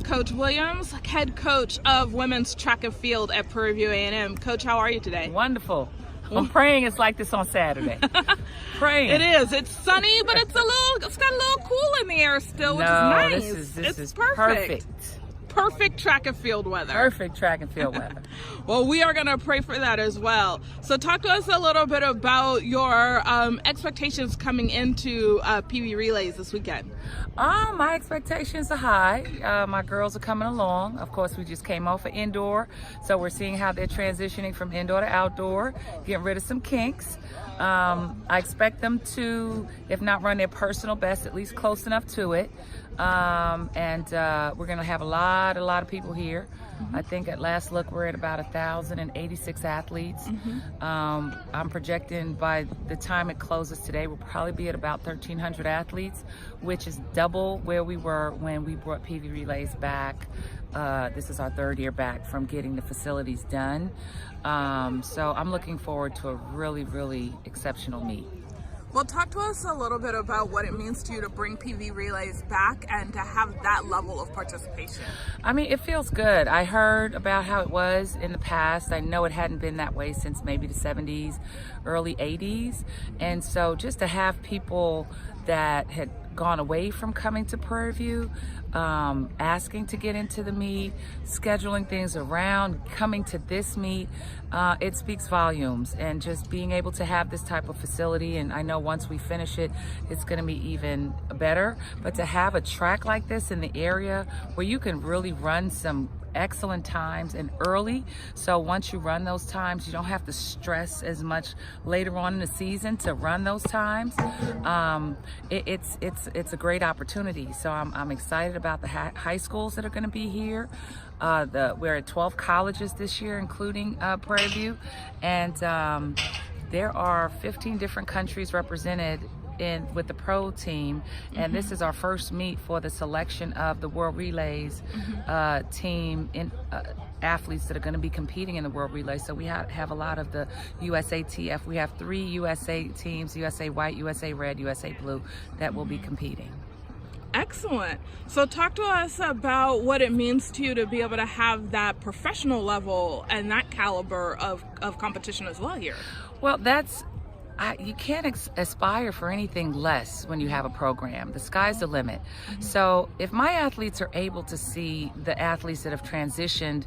Coach Williams, head coach of women's track and field at Prairie View A&M. Coach, how are you today? Wonderful. I'm praying it's like this on Saturday. Praying. It is. It's sunny, but it's got a little cool in the air still, which is nice. This is perfect. Perfect track and field weather. Perfect track and field weather. Well, we are going to pray for that as well. So talk to us a little bit about your expectations coming into PV Relays this weekend. My expectations are high. My girls are coming along. Of course, we just came off of indoor, so we're seeing how they're transitioning from indoor to outdoor, getting rid of some kinks. I expect them to, if not run their personal best, at least close enough to it. We're going to have a lot of people here. I think at last look we're at about 1,086 athletes. I'm projecting by the time it closes today we'll probably be at about 1,300 athletes, which is double where we were when we brought PV Relays back. This is our third year back from getting the facilities done. So I'm looking forward to a really exceptional meet. Well, talk to us a little bit about what it means to you to bring PV Relays back and to have that level of participation. I mean, it feels good. I heard about how it was in the past. I know it hadn't been that way since maybe the 70s, early 80s. And so just to have people that had gone away from coming to Prairie View, asking to get into the meet, scheduling things around, coming to this meet, it speaks volumes. And just being able to have this type of facility, and I know once we finish it, it's going to be even better, but to have a track like this in the area where you can really run some excellent times and early, so once you run those times you don't have to stress as much later on in the season to run those times. It's a great opportunity, so I'm excited about the high schools that are going to be here. We're at 12 colleges this year, including Prairie View, and there are 15 different countries represented with the pro team, and this is our first meet for the selection of the World Relays team in athletes that are going to be competing in the World Relays. So we have a lot of the USATF. We have 3 USA teams: USA White, USA Red, USA Blue, that will be competing. Excellent. So talk to us about what it means to you to be able to have that professional level and that caliber of competition as well here. Well, you can't aspire for anything less when you have a program. The sky's the limit. So if my athletes are able to see the athletes that have transitioned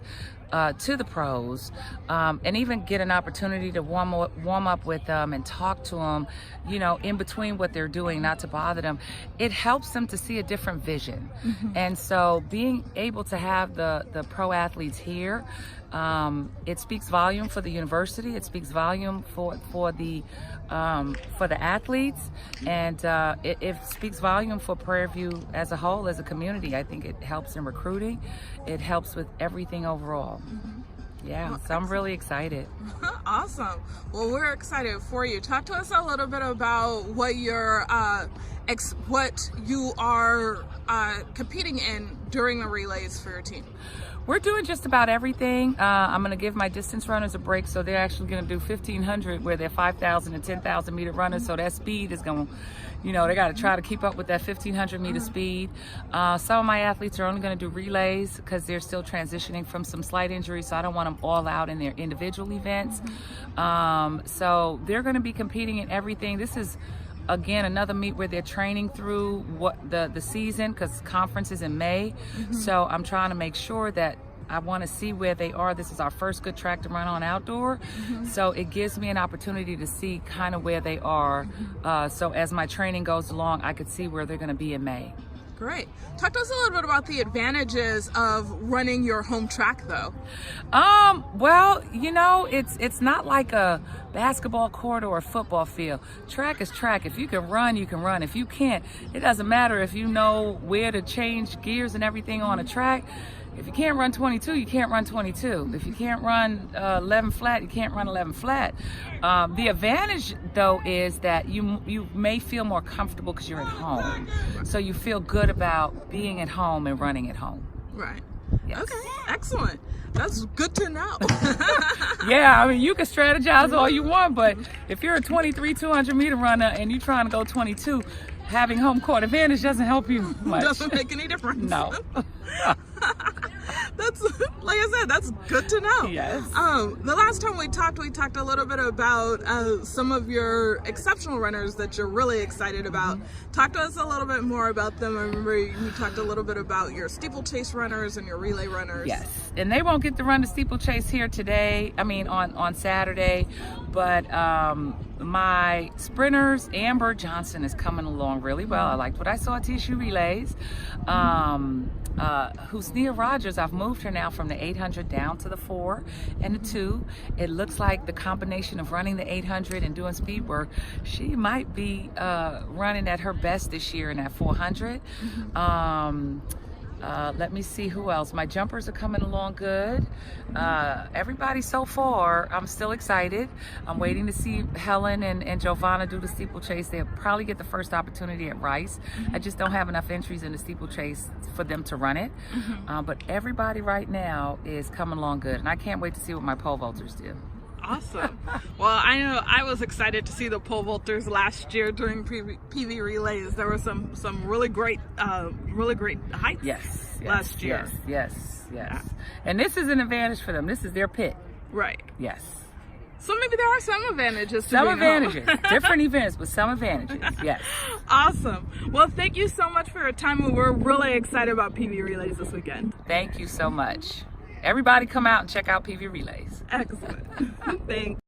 to the pros, and even get an opportunity to warm up with them and talk to them, in between what they're doing, not to bother them, it helps them to see a different vision. And so being able to have the pro athletes here, it speaks volume for the university. It speaks volume for the athletes, and it speaks volume for Prairie View as a whole, as a community. I think it helps in recruiting. It helps with everything overall. Yeah, so I'm really excited. Awesome. Well, we're excited for you. Talk to us a little bit about what you are competing in during the relays for your team. We're doing just about everything. I'm going to give my distance runners a break, so they're actually going to do 1,500 where they're 5,000 and 10,000 meter runners. So that speed is going to, they got to try to keep up with that 1,500 meter speed. Some of my athletes are only going to do relays because they're still transitioning from some slight injuries, so I don't want them all out in their individual events. So they're going to be competing in everything. This is, again, another meet where they're training through what the season, because conference is in May. So I'm trying to make sure that I want to see where they are. This is our first good track to run on outdoor. So it gives me an opportunity to see kind of where they are. So as my training goes along, I could see where they're going to be in May. Great. Talk to us a little bit about the advantages of running your home track, though. Well, it's not like a basketball court or a football field. Track is track. If you can run, you can run. If you can't, it doesn't matter if you know where to change gears and everything on a track. If you can't run 22, you can't run 22. If you can't run 11 flat, you can't run 11 flat. The advantage, though, is that you may feel more comfortable because you're at home. So you feel good about being at home and running at home. Right. Yes. Okay, excellent. That's good to know. Yeah, I mean, you can strategize all you want, but if you're a 23 200 meter runner and you're trying to go 22, having home court advantage doesn't help you much. Doesn't make any difference. No. That's, like I said, that's good to know. Yes. The last time we talked a little bit about some of your exceptional runners that you're really excited about. Talk to us a little bit more about them. I remember you talked a little bit about your steeplechase runners and your relay runners. Yes, and they won't get to run the steeplechase here today, on Saturday, but my sprinters, Amber Johnson is coming along really well. I liked what I saw at TSU Relays. Husnia Rogers, I've moved her now from the 800 down to the 4 and the 2. It looks like the combination of running the 800 and doing speed work, she might be running at her best this year in that 400. Let me see who else. My jumpers are coming along good. Everybody so far, I'm still excited. I'm waiting to see Helen and Giovanna do the steeplechase. They'll probably get the first opportunity at Rice. I just don't have enough entries in the steeplechase for them to run it. But everybody right now is coming along good, and I can't wait to see what my pole vaulters do. Awesome. Well, I know I was excited to see the pole vaulters last year during PV relays. There were some really great heights. Yes, last year. Yes. And this is an advantage for them. This is their pit. Right. Yes. So maybe there are some advantages to some being advantages. home. Different events, but some advantages. Yes. Awesome. Well, thank you so much for your time. We're really excited about PV relays this weekend. Thank you so much. Everybody come out and check out PV Relays. Excellent. Thanks.